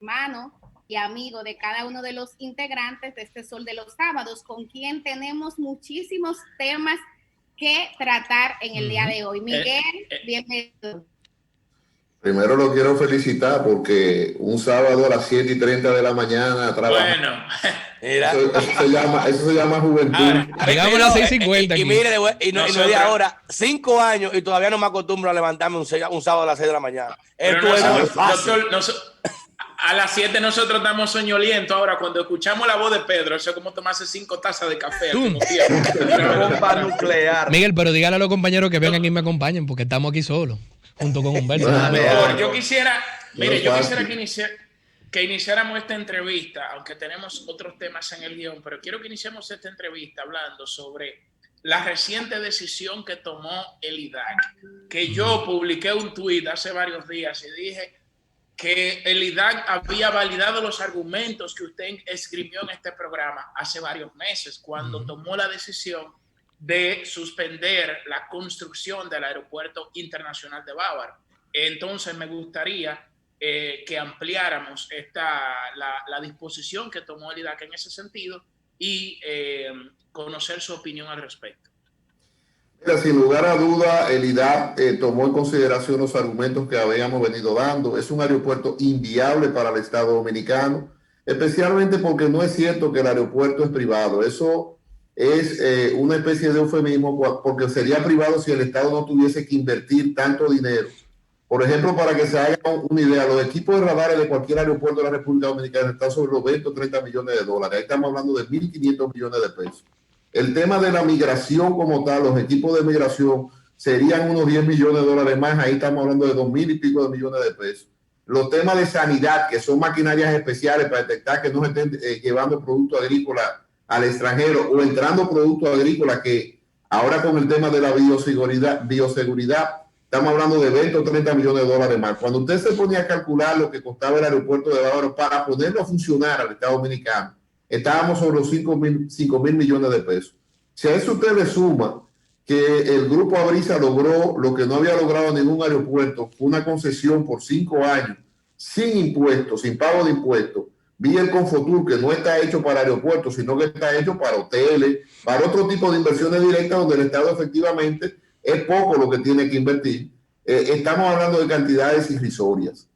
hermano y amigo de cada uno de los integrantes de este Sol de los Sábados, con quien tenemos muchísimos temas que tratar en el día de hoy. Miguel, bienvenido. Primero lo quiero felicitar porque un sábado a las 7:30 de la mañana trabaja. Bueno, mira. Eso se llama juventud. Llegamos a las 6:50. Y mire, y no es de ahora, 5 años y todavía no me acostumbro a levantarme un sábado a las 6 de la mañana. Esto es muy fácil. A las 7 nosotros estamos soñolientos. Ahora, cuando escuchamos la voz de Pedro, eso es como tomarse 5 tazas de café. Una bomba nuclear. Miguel, pero dígale a los compañeros que vengan y me acompañen, porque estamos aquí solos, junto con Humberto. Yo quisiera que iniciáramos esta entrevista, aunque tenemos otros temas en el guión, pero quiero que iniciemos esta entrevista hablando sobre la reciente decisión que tomó el IDAC. Que yo publiqué un tuit hace varios días y dije que el IDAC había validado los argumentos que usted escribió en este programa hace varios meses, cuando tomó la decisión de suspender la construcción del Aeropuerto Internacional de Bávaro. Entonces me gustaría que ampliáramos la disposición que tomó el IDAC en ese sentido y conocer su opinión al respecto. Mira, sin lugar a duda, el IDAC tomó en consideración los argumentos que habíamos venido dando. Es un aeropuerto inviable para el Estado Dominicano, especialmente porque no es cierto que el aeropuerto es privado. Eso es una especie de eufemismo, porque sería privado si el Estado no tuviese que invertir tanto dinero. Por ejemplo, para que se haga una idea, los equipos de radares de cualquier aeropuerto de la República Dominicana están sobre los 20 o 30 millones de dólares. Ahí estamos hablando de 1.500 millones de pesos. El tema de la migración como tal, los equipos de migración serían unos 10 millones de dólares más. Ahí estamos hablando de 2.000 y pico de millones de pesos. Los temas de sanidad, que son maquinarias especiales para detectar que no se estén llevando productos agrícolas al extranjero o entrando productos agrícolas, que ahora con el tema de la bioseguridad estamos hablando de 20 o 30 millones de dólares más. Cuando usted se ponía a calcular lo que costaba el aeropuerto de Bávaro para ponerlo a funcionar al Estado Dominicano, estábamos sobre los 5 mil millones de pesos. Si a eso usted le suma que el Grupo Abrisa logró lo que no había logrado ningún aeropuerto, una concesión por 5 años, sin impuestos, sin pago de impuestos, vía el Confotur, que no está hecho para aeropuertos, sino que está hecho para hoteles, para otro tipo de inversiones directas, donde el Estado efectivamente es poco lo que tiene que invertir. Estamos hablando de cantidades irrisorias.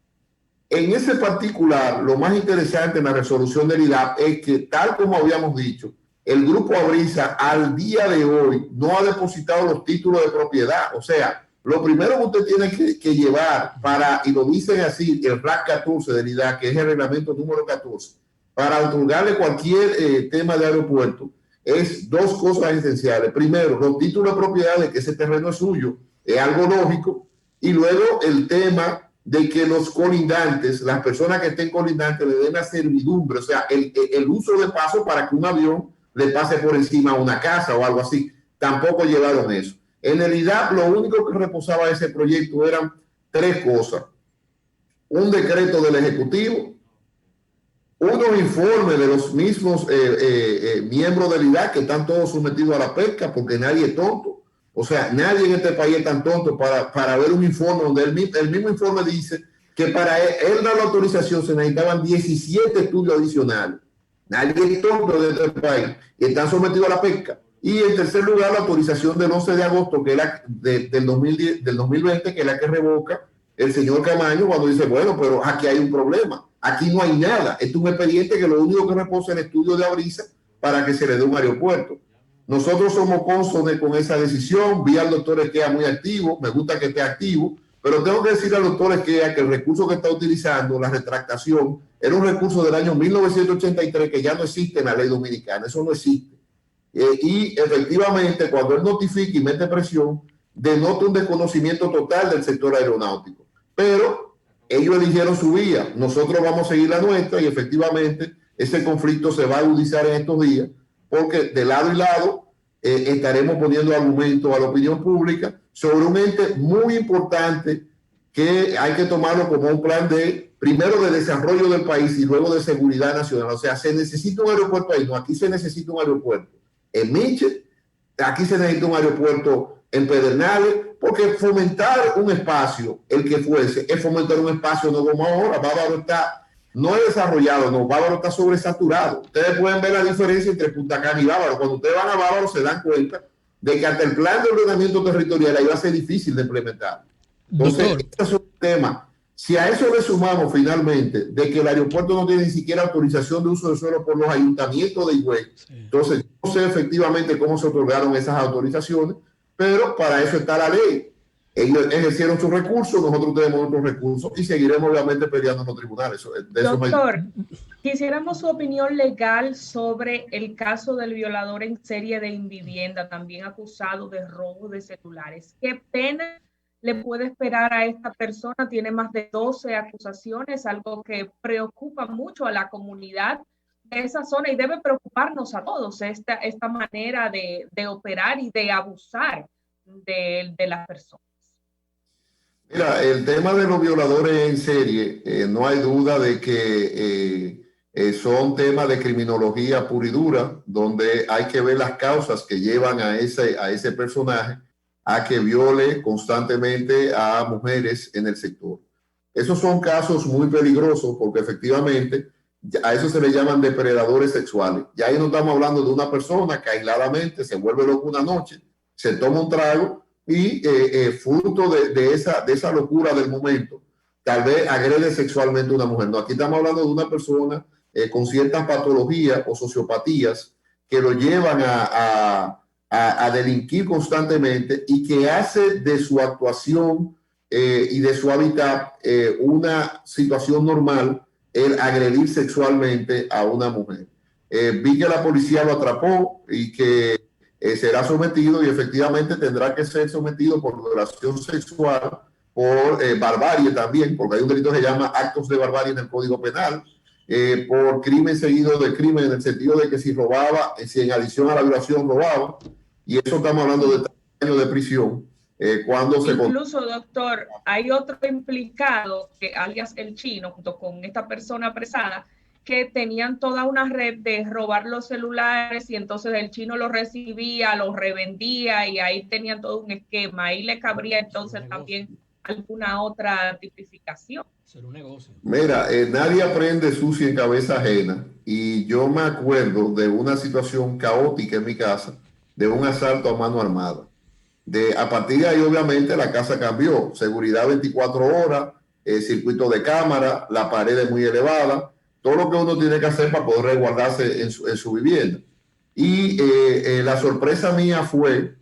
En ese particular, lo más interesante en la resolución del IDAC es que, tal como habíamos dicho, el Grupo Abrisa al día de hoy no ha depositado los títulos de propiedad. O sea, lo primero que usted tiene que llevar para, y lo dicen así, el RAC 14 del IDAC, que es el reglamento número 14, para otorgarle cualquier tema de aeropuerto, es 2 cosas esenciales. Primero, los títulos de propiedad de que ese terreno es suyo, es algo lógico. Y luego el tema de que los colindantes, las personas que estén colindantes, le den la servidumbre, o sea, el uso de paso para que un avión le pase por encima a una casa o algo así. Tampoco llevaron eso. En el IDAC lo único que reposaba ese proyecto eran 3 cosas. Un decreto del Ejecutivo, unos informes de los mismos miembros del IDAC, que están todos sometidos a la pesca, porque nadie es tonto. O sea, nadie en este país es tan tonto para ver un informe donde el mismo informe dice que para él dar la autorización se necesitaban 17 estudios adicionales. Nadie es tonto de este país y están sometidos a la pesca. Y en tercer lugar, la autorización del 11 de agosto que es del 2020, que es la que revoca el señor Camaño cuando dice, bueno, pero aquí hay un problema. Aquí no hay nada. Este es un expediente que lo único que reposa es el estudio de Abrisa para que se le dé un aeropuerto. Nosotros somos consones con esa decisión. Vi al doctor Esquea muy activo. Me gusta que esté activo. Pero tengo que decir al doctor Esquea que el recurso que está utilizando, la retractación, era un recurso del año 1983 que ya no existe en la ley dominicana. Eso no existe. Y efectivamente, cuando él notifica y mete presión, denota un desconocimiento total del sector aeronáutico. Pero ellos eligieron su vía. Nosotros vamos a seguir la nuestra y efectivamente ese conflicto se va a agudizar en estos días, porque de lado y lado estaremos poniendo argumentos a la opinión pública sobre un ente muy importante que hay que tomarlo como un plan primero de desarrollo del país y luego de seguridad nacional. O sea, se necesita un aeropuerto ahí. No, aquí se necesita un aeropuerto en Miche, aquí se necesita un aeropuerto en Pedernales, porque fomentar un espacio, el que fuese, es fomentar un espacio no como ahora. Bávaro está no es desarrollado, no, Bávaro está sobresaturado. Ustedes pueden ver la diferencia entre Punta Cana y Bávaro. Cuando ustedes van a Bávaro se dan cuenta de que hasta el plan de ordenamiento territorial ahí va a ser difícil de implementar. Entonces, este es un tema. Si a eso le sumamos finalmente de que el aeropuerto no tiene ni siquiera autorización de uso de suelo por los ayuntamientos de Higüey, entonces no sé efectivamente cómo se otorgaron esas autorizaciones, pero para eso está la ley. Ellos ejercieron sus recursos, nosotros tenemos otros recursos y seguiremos obviamente peleando en los tribunales. Doctor, quisiéramos su opinión legal sobre el caso del violador en serie de Invivienda, también acusado de robo de celulares. ¿Qué pena le puede esperar a esta persona? Tiene más de 12 acusaciones, algo que preocupa mucho a la comunidad de esa zona y debe preocuparnos a todos esta manera de operar y de abusar de las personas. Mira, el tema de los violadores en serie, no hay duda de que son temas de criminología pura y dura, donde hay que ver las causas que llevan a ese personaje a que viole constantemente a mujeres en el sector. Esos son casos muy peligrosos porque efectivamente a eso se le llaman depredadores sexuales. Ya ahí no estamos hablando de una persona que aisladamente se vuelve loco una noche, se toma un trago y fruto de esa locura del momento, tal vez agrede sexualmente a una mujer. No, aquí estamos hablando de una persona con ciertas patologías o sociopatías que lo llevan a delinquir constantemente y que hace de su actuación y de su hábitat una situación normal el agredir sexualmente a una mujer. Vi que la policía lo atrapó y que será sometido y efectivamente tendrá que ser sometido por violación sexual, por barbarie también, porque hay un delito que se llama actos de barbarie en el Código Penal, por crimen seguido de crimen, en el sentido de que si robaba, si en adición a la violación robaba, y eso estamos hablando de 3 años de prisión. Incluso, doctor, hay otro implicado, que alias el Chino, junto con esta persona apresada, que tenían toda una red de robar los celulares y entonces el Chino los recibía, los revendía y ahí tenían todo un esquema. Ahí le cabría entonces también alguna otra tipificación. Ser un negocio. Mira, nadie aprende sucio en cabeza ajena y yo me acuerdo de una situación caótica en mi casa, de un asalto a mano armada. A partir de ahí obviamente la casa cambió, seguridad 24 horas, circuito de cámara, la pared es muy elevada, todo lo que uno tiene que hacer para poder resguardarse en su vivienda. Y la sorpresa mía fue,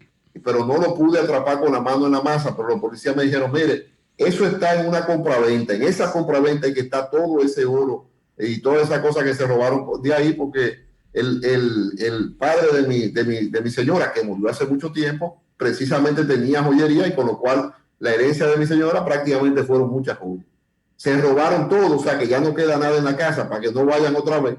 pero no lo pude atrapar con la mano en la masa, pero los policías me dijeron, mire, eso está en una compraventa, en esa compraventa hay que está todo ese oro y todas esas cosas que se robaron de ahí, porque el padre de mi señora, que murió hace mucho tiempo, precisamente tenía joyería y con lo cual la herencia de mi señora prácticamente fueron muchas joyas. Se robaron todo, o sea que ya no queda nada en la casa para que no vayan otra vez.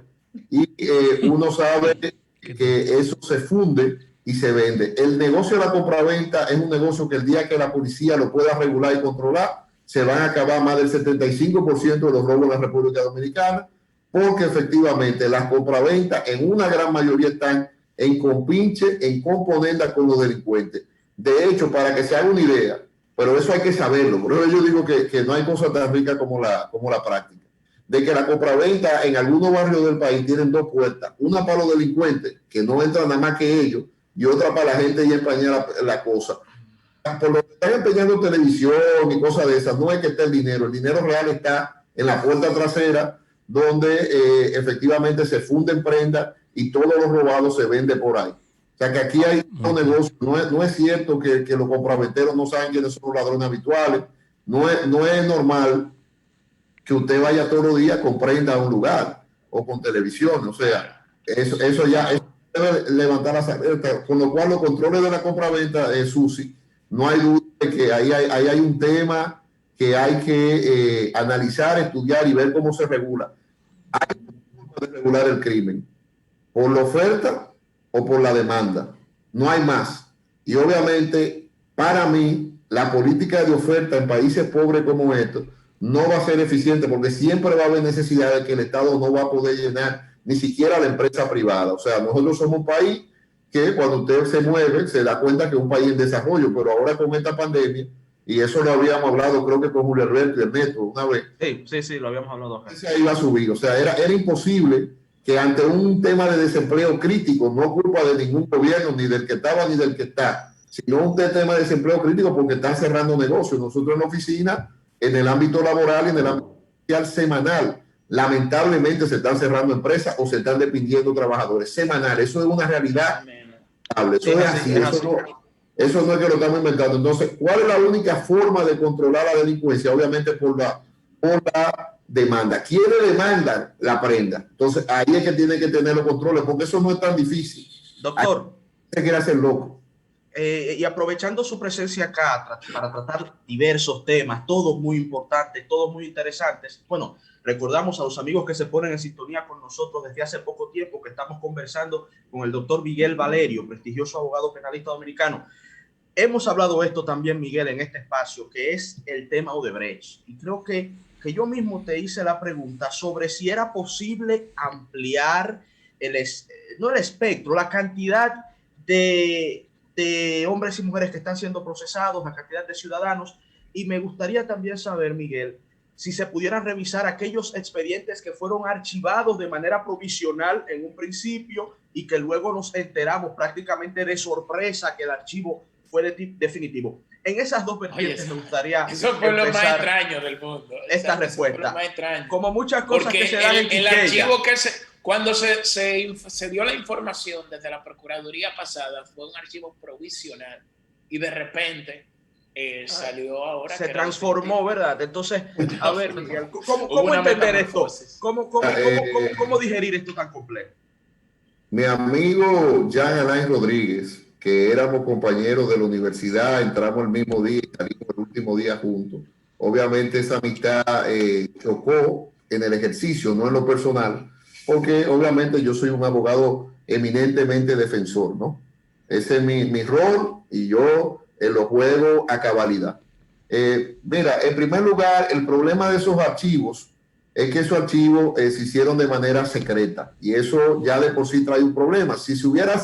Y uno sabe que eso se funde y se vende. El negocio de la compraventa es un negocio que el día que la policía lo pueda regular y controlar, se van a acabar más del 75% de los robos en la República Dominicana, porque efectivamente las compraventas en una gran mayoría están en compinche, en componenda con los delincuentes. De hecho, para que se haga una idea, pero eso hay que saberlo, por eso yo digo que no hay cosa tan rica como la práctica, de que la compraventa en algunos barrios del país tienen 2 puertas, una para los delincuentes, que no entran nada más que ellos, y otra para la gente y empañar la cosa. Por lo que están empeñando televisión y cosas de esas, no es que esté el dinero real está en la puerta trasera, donde efectivamente se funden prendas y todo lo robado se vende por ahí. O sea que aquí hay un negocio, no es cierto que los compraventeros no saben quiénes son los ladrones habituales, no es normal que usted vaya todos los días con prenda a un lugar o con televisión, o sea, eso debe levantar las alertas, con lo cual los controles de la compraventa de Susi, no hay duda de que ahí hay un tema que hay que analizar, estudiar y ver cómo se regula. Hay forma de regular el crimen, por la oferta o por la demanda, no hay más. Y obviamente, para mí, la política de oferta en países pobres como estos no va a ser eficiente porque siempre va a haber necesidad de que el Estado no va a poder llenar ni siquiera la empresa privada. O sea, nosotros somos un país que cuando usted se mueve se da cuenta que es un país en desarrollo, pero ahora con esta pandemia y eso lo habíamos hablado, creo que con Julio Alberto y Ernesto una vez. Sí, lo habíamos hablado. Se iba a subir, o sea, era imposible que ante un tema de desempleo crítico, no culpa de ningún gobierno, ni del que estaba ni del que está, sino un tema de desempleo crítico porque están cerrando negocios. Nosotros en la oficina, en el ámbito laboral, en el ámbito social semanal, lamentablemente se están cerrando empresas o se están despidiendo trabajadores semanal. Eso es una realidad. Eso es así. Eso no es que lo estamos inventando. Entonces, ¿cuál es la única forma de controlar la delincuencia? Obviamente por la demanda. ¿Quiénes demandan la prenda? Entonces, ahí es que tiene que tener los controles, porque eso no es tan difícil. Doctor. Se quiere hacer loco. Y aprovechando su presencia acá para tratar diversos temas, todos muy importantes, todos muy interesantes. Bueno, recordamos a los amigos que se ponen en sintonía con nosotros desde hace poco tiempo que estamos conversando con el doctor Miguel Valerio, prestigioso abogado penalista dominicano. Hemos hablado esto también, Miguel, en este espacio, que es el tema Odebrecht. Y creo que yo mismo te hice la pregunta sobre si era posible ampliar no el espectro, la cantidad de hombres y mujeres que están siendo procesados, la cantidad de ciudadanos. Y me gustaría también saber, Miguel, si se pudieran revisar aquellos expedientes que fueron archivados de manera provisional en un principio y que luego nos enteramos prácticamente de sorpresa que el archivo fue definitivo. En esas dos vertientes me gustaría eso fue lo más extraño del mundo. Esta respuesta. Como muchas cosas porque que se dan en el archivo que cuando se dio la información desde la Procuraduría pasada fue un archivo provisional y de repente salió ahora. Se transformó, ¿verdad? Entonces, a ver, Miguel, ¿cómo entender esto? ¿Cómo digerir esto tan complejo? Mi amigo Jean Alain Rodríguez, que éramos compañeros de la universidad, entramos el mismo día y salimos el último día juntos. Obviamente esa amistad chocó en el ejercicio, no en lo personal, porque obviamente yo soy un abogado eminentemente defensor, ¿no? Ese es mi rol y yo lo juego a cabalidad. Mira, en primer lugar, el problema de esos archivos es que esos archivos se hicieron de manera secreta y eso ya de por sí trae un problema. Si se hubiera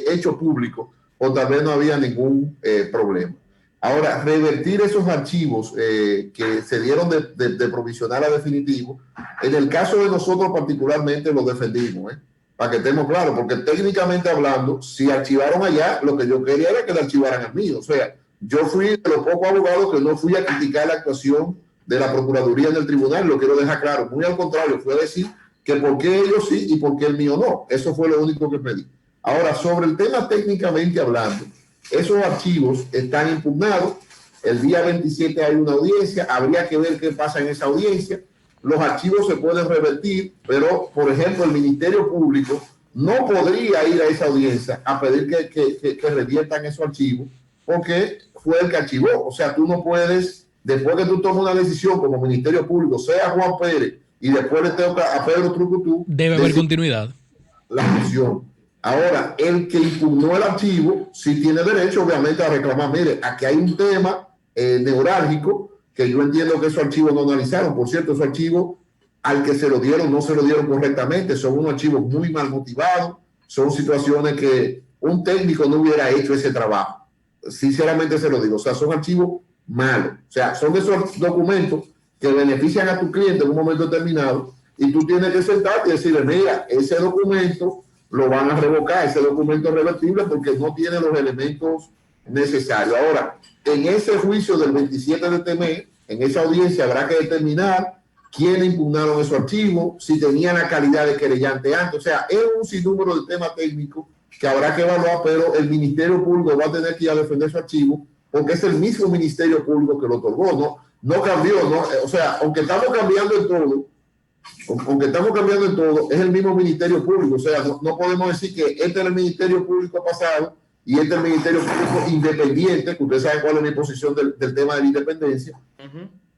hecho público, o tal vez no había ningún problema. Ahora, revertir esos archivos que se dieron de provisional a definitivo, en el caso de nosotros particularmente lo defendimos, para que estemos claros, porque técnicamente hablando, si archivaron allá, lo que yo quería era que le archivaran al mío. O sea, yo fui de los pocos abogados que no fui a criticar la actuación de la Procuraduría en el tribunal, lo quiero dejar claro. Muy al contrario, fue a decir que por qué ellos sí y por qué el mío no. Eso fue lo único que pedí. Ahora, sobre el tema técnicamente hablando, esos archivos están impugnados. El día 27 hay una audiencia, habría que ver qué pasa en esa audiencia. Los archivos se pueden revertir, pero, por ejemplo, el Ministerio Público no podría ir a esa audiencia a pedir que reviertan esos archivos, porque fue el que archivó. O sea, tú no puedes, después que tú tomas una decisión como Ministerio Público, sea Juan Pérez, y después le toca a Pedro Trucutú, debe haber continuidad. La función. Ahora, el que impugnó el archivo sí tiene derecho, obviamente, a reclamar. Mire, aquí hay un tema neurálgico que yo entiendo que esos archivos no analizaron. Por cierto, esos archivos al que se lo dieron no se lo dieron correctamente. Son unos archivos muy mal motivados. Son situaciones que un técnico no hubiera hecho ese trabajo. Sinceramente se lo digo. O sea, son archivos malos. O sea, son esos documentos que benefician a tu cliente en un momento determinado y tú tienes que sentarte y decirle, mira, ese documento lo van a revocar, ese documento es revertible porque no tiene los elementos necesarios. Ahora, en ese juicio del 27 de este mes, en esa audiencia habrá que determinar quiénes impugnaron esos archivos, si tenían la calidad de querellante antes. O sea, es un sinnúmero de temas técnicos que habrá que evaluar, pero el Ministerio Público va a tener que ir a defender su archivo porque es el mismo Ministerio Público que lo otorgó, no cambió, ¿no? O sea, aunque estamos cambiando en todo, es el mismo Ministerio Público. O sea, no podemos decir que este es el Ministerio Público pasado y este es el Ministerio Público independiente, que ustedes saben cuál es mi posición del tema de la independencia.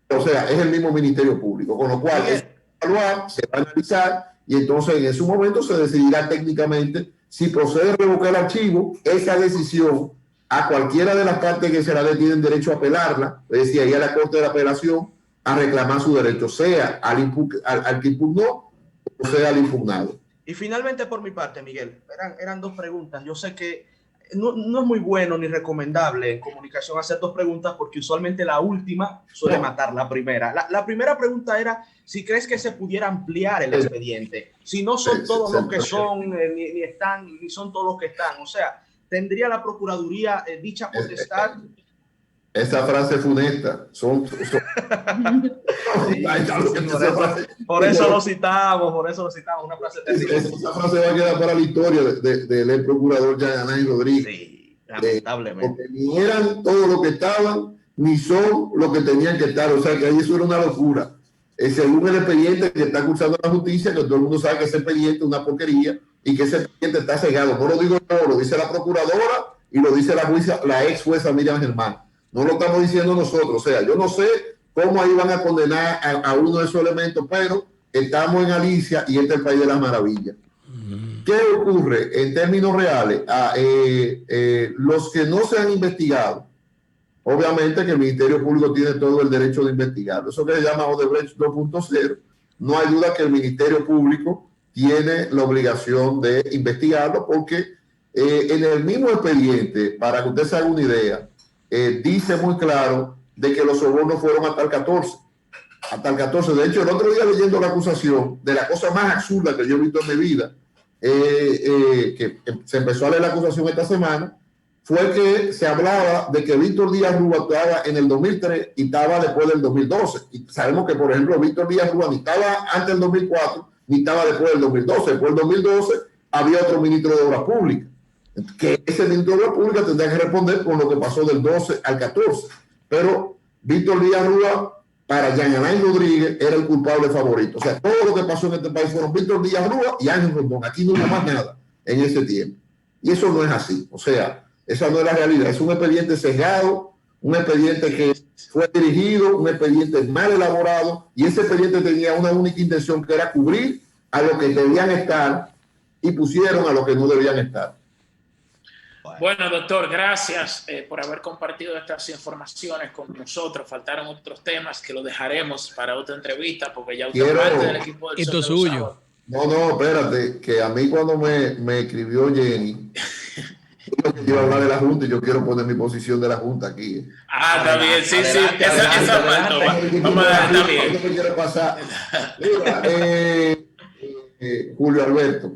O sea, es el mismo Ministerio Público, con lo cual se va a evaluar, se va a analizar y entonces en ese momento se decidirá técnicamente si procede a revocar el archivo. Esa decisión a cualquiera de las partes que se la dé tienen derecho a apelarla, es decir, ahí a la Corte de Apelación a reclamar su derecho, sea al que impugnó o sea al impugnado. Y finalmente, por mi parte, Miguel, eran dos preguntas. Yo sé que no es muy bueno ni recomendable en comunicación hacer 2 preguntas porque usualmente la última suele matar la primera. La primera pregunta era si crees que se pudiera ampliar el expediente. Si no son todos los que son, ni son todos los que están. O sea, ¿tendría la Procuraduría dicha potestad? Esa frase funesta. Por eso lo citamos, una frase terrible. Esa frase va a quedar para la historia del procurador Jean Alain Rodríguez. Sí, lamentablemente. Porque ni eran todos los que estaban, ni son los que tenían que estar. O sea, que ahí eso era una locura. Según el expediente que está cursando la justicia, que todo el mundo sabe que ese expediente es una porquería y que ese expediente está cegado. No lo digo yo, lo dice la procuradora y lo dice la ex jueza Miriam Germán. No lo estamos diciendo nosotros. O sea, yo no sé cómo ahí van a condenar a uno de esos elementos, pero estamos en Alicia y este es el país de las maravillas. ¿Qué ocurre en términos reales? Los que no se han investigado, obviamente que el Ministerio Público tiene todo el derecho de investigarlo. Eso que se llama Odebrecht 2.0. No hay duda que el Ministerio Público tiene la obligación de investigarlo porque en el mismo expediente, para que usted se haga una idea, dice muy claro de que los sobornos fueron hasta el 14. Hasta el 14. De hecho, el otro día leyendo la acusación, de la cosa más absurda que yo he visto en mi vida, que se empezó a leer la acusación esta semana, fue que se hablaba de que Víctor Díaz Rúa estaba en el 2003 y estaba después del 2012. Y sabemos que, por ejemplo, Víctor Díaz Rúa ni estaba antes del 2004, ni estaba después del 2012. Después del 2012 había otro ministro de Obras Públicas, que ese ministro de Obras Públicas tendría que responder con lo que pasó del 12 al 14. Pero Víctor Díaz Rúa, para Jean Alain Rodríguez, era el culpable favorito. O sea, todo lo que pasó en este país fueron Víctor Díaz Rúa y Ángel Rondón. Aquí no hubo más nada en ese tiempo. Y eso no es así. O sea, esa no es la realidad. Es un expediente sesgado, un expediente que fue dirigido, un expediente mal elaborado, y ese expediente tenía una única intención, que era cubrir a los que debían estar y pusieron a los que no debían estar. Bueno, doctor, gracias por haber compartido estas informaciones con nosotros. Faltaron otros temas que lo dejaremos para otra entrevista porque ya usted es parte del equipo del Esto es suyo. No, espérate, que a mí cuando me escribió Jenny, yo iba a hablar de la Junta y yo quiero poner mi posición de la Junta aquí. Está bien, sí, esa vamos a dejar, está bien. No quiero pasar. Mira, Julio Alberto,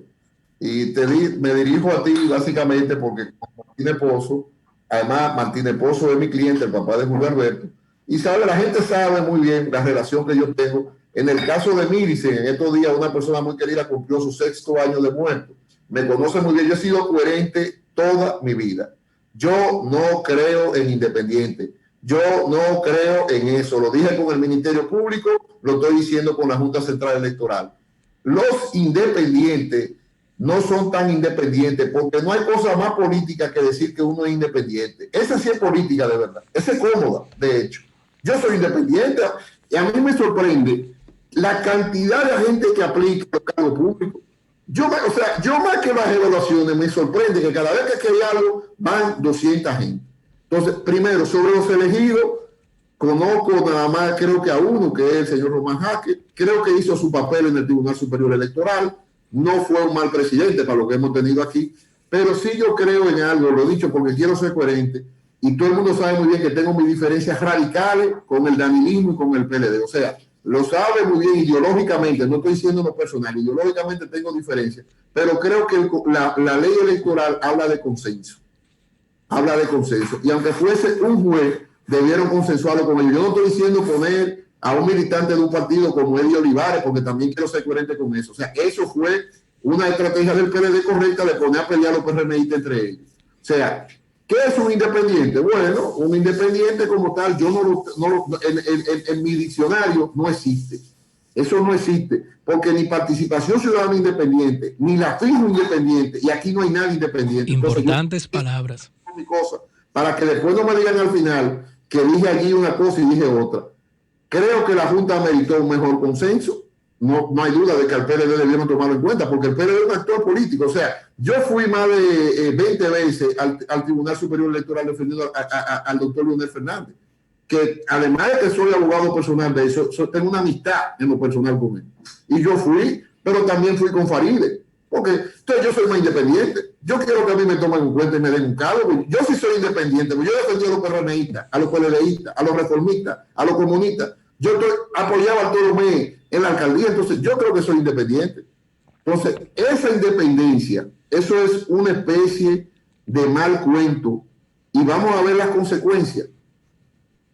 y me dirijo a ti básicamente porque Martínez Pozo, además Martínez Pozo es mi cliente, el papá de Julio Alberto, y la gente sabe muy bien la relación que yo tengo. En el caso de Millicent, en estos días una persona muy querida cumplió su 6º año de muerto. Me conoce muy bien, yo he sido coherente toda mi vida. Yo no creo en independiente. Yo no creo en eso. Lo dije con el Ministerio Público, lo estoy diciendo con la Junta Central Electoral. Los independientes no son tan independientes porque no hay cosa más política que decir que uno es independiente. Esa sí es política de verdad. Esa es cómoda, de hecho. Yo soy independiente y a mí me sorprende la cantidad de gente que aplica los cargos públicos. Yo más que las evaluaciones, me sorprende que cada vez que hay algo van 200 gente. Entonces, primero, sobre los elegidos, conozco nada más, creo que a uno, que es el señor Román Jaque. Creo que hizo su papel en el Tribunal Superior Electoral. No fue un mal presidente para lo que hemos tenido aquí, pero sí yo creo en algo, lo he dicho porque quiero ser coherente, y todo el mundo sabe muy bien que tengo mis diferencias radicales con el danilismo y con el PLD. O sea, lo sabe muy bien ideológicamente, no estoy diciendo lo personal, ideológicamente tengo diferencias, pero creo que la ley electoral habla de consenso. Habla de consenso. Y aunque fuese un juez, debieron consensuarlo con ellos. Yo no estoy diciendo poner a un militante de un partido como Eddie Olivares, porque también quiero ser coherente con eso. O sea, eso fue una estrategia del PLD correcta de poner a pelear a los PRMistas entre ellos. O sea, ¿qué es un independiente? Bueno, un independiente como tal, yo en mi diccionario no existe. Eso no existe, porque ni Participación Ciudadana independiente, ni la FIJO independiente, y aquí no hay nadie independiente. Importantes Entonces, palabras. Mi cosa, para que después no me digan al final que dije allí una cosa y dije otra. Creo que la Junta meritó un mejor consenso. No hay duda de que al PLD debieron tomarlo en cuenta, porque el PLD es un actor político. O sea, yo fui más de 20 veces al Tribunal Superior Electoral defendiendo al doctor Leonel Fernández, que además de que soy abogado personal de eso, tengo una amistad en lo personal con él. Y yo fui, pero también fui con Faride. Porque entonces yo soy más independiente. Yo quiero que a mí me tomen en cuenta y me den un cargo. Yo sí soy independiente, porque yo defendí a los PRMistas, a los PLDistas, a los reformistas, a los comunistas. Yo apoyaba a Arturo Mé en la alcaldía, entonces yo creo que soy independiente. Entonces, esa independencia, eso es una especie de mal cuento y vamos a ver las consecuencias.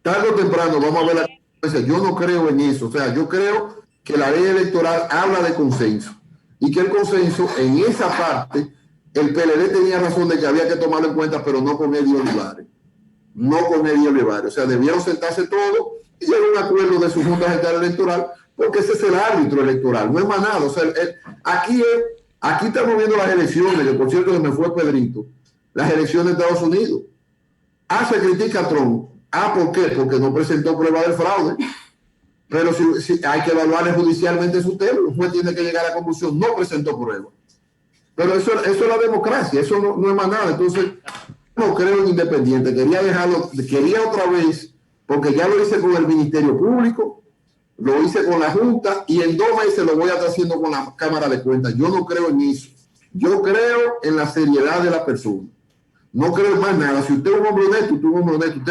Tarde o temprano vamos a ver las consecuencias. Yo no creo en eso. O sea, yo creo que la ley electoral habla de consenso y que el consenso en esa parte, el PLD tenía razón de que había que tomarlo en cuenta, pero no con Eddie Olivares. No con Eddie Olivares. O sea, debieron sentarse todos y llegar a un acuerdo de su Junta Central Electoral, porque ese es el árbitro electoral, no es más nada. O sea, aquí estamos viendo las elecciones, que por cierto se me fue Pedrito, las elecciones de Estados Unidos. Se critica a Trump. ¿Por qué? Porque no presentó prueba del fraude. Pero si hay que evaluar judicialmente su tema, el juez tiene que llegar a la conclusión, no presentó prueba. Pero eso es la democracia, eso no es más nada. Entonces, no creo en independiente. Quería otra vez, porque ya lo hice con el Ministerio Público, lo hice con la Junta y en 2 meses lo voy a estar haciendo con la Cámara de Cuentas. Yo no creo en eso. Yo creo en la seriedad de la persona. No creo en más nada. Si usted es un hombre honesto, usted es un hombre honesto.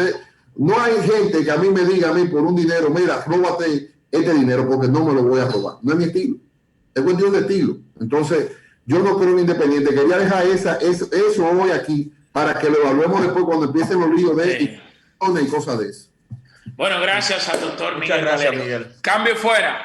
No hay gente que a mí me diga a mí por un dinero, mira, róbate este dinero porque no me lo voy a robar. No es mi estilo. Es cuestión de estilo. Entonces, yo no creo en independiente. Quería dejar eso hoy aquí para que lo evaluemos después cuando empiecen los líos de y cosas de eso. Bueno, gracias al doctor Miguel. Muchas gracias, Miguel. Cambio fuera.